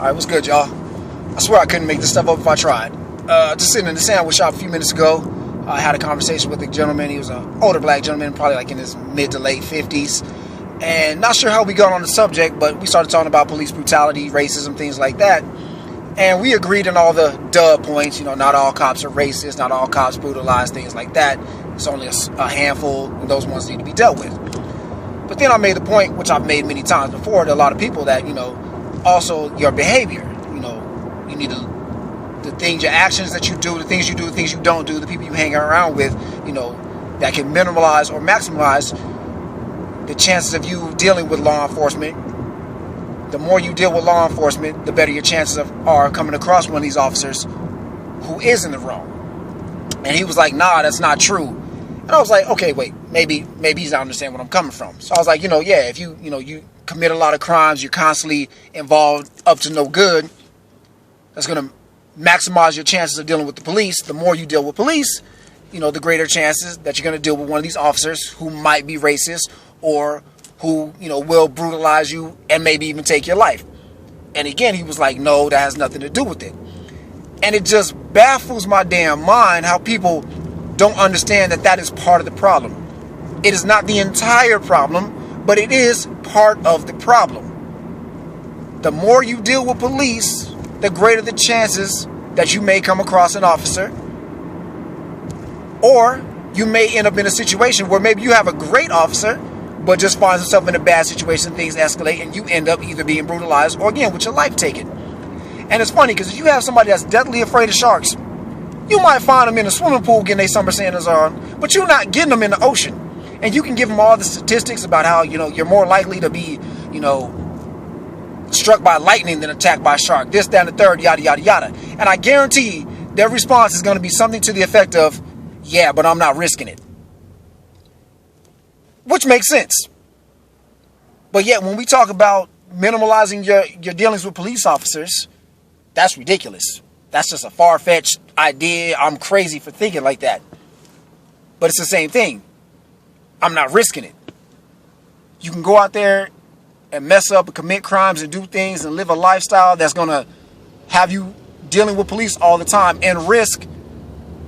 Alright, what's good, y'all? I swear I couldn't make this stuff up if I tried. Just sitting in the sandwich shop a few minutes ago, I had a conversation with a gentleman. He was an older black gentleman, probably like in his mid to late 50s. And not sure how we got on the subject, but we started talking about police brutality, racism, things like that. And we agreed on all the duh points. You know, not all cops are racist, not all cops brutalize, things like that. It's only a handful, and those ones need to be dealt with. But then I made the point, which I've made many times before, to a lot of people that, you know, also your behavior. You know, you need to, the things, your actions that you do, the things you don't do, the people you hang around with, you know, that can minimize or maximize the chances of you dealing with law enforcement. The more you deal with law enforcement, the better your chances are coming across one of these officers who is in the wrong. And he was like, nah, that's not true. And I was like, okay, wait, maybe he's not understanding where I'm coming from. So I was like, yeah, if you commit a lot of crimes, you're constantly involved up to no good, that's going to maximize your chances of dealing with the police. The more you deal with police, the greater chances that you're going to deal with one of these officers who might be racist or who, will brutalize you and maybe even take your life. And again, he was like, no, that has nothing to do with it. And it just baffles my damn mind how people don't understand that is part of the problem. It is not the entire problem, but it is part of the problem. The more you deal with police, the greater the chances that you may come across an officer, or you may end up in a situation where maybe you have a great officer, but just finds himself in a bad situation, things escalate, and you end up either being brutalized or, again, with your life taken. And it's funny, because if you have somebody that's deathly afraid of sharks, you might find them in a swimming pool getting their summer sandals on, but you're not getting them in the ocean. And you can give them all the statistics about how, you're more likely to be, struck by lightning than attacked by a shark, this, that, and the third, yada, yada, yada. And I guarantee their response is going to be something to the effect of, yeah, but I'm not risking it. Which makes sense. But yet, when we talk about minimalizing your dealings with police officers, that's ridiculous. That's just a far-fetched idea. I'm crazy for thinking like that. But it's the same thing. I'm not risking it. You can go out there and mess up and commit crimes and do things and live a lifestyle that's going to have you dealing with police all the time and risk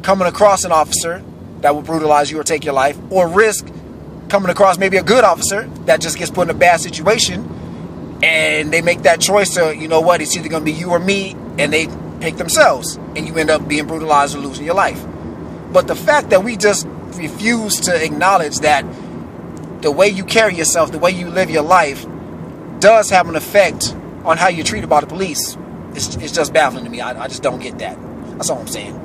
coming across an officer that will brutalize you or take your life, or risk coming across maybe a good officer that just gets put in a bad situation and they make that choice to, it's either going to be you or me, and they pick themselves and you end up being brutalized or losing your life. But the fact that we just refuse to acknowledge that the way you carry yourself, the way you live your life does have an effect on how you're treated by the police, it's just baffling to me. I just don't get that. That's all I'm saying.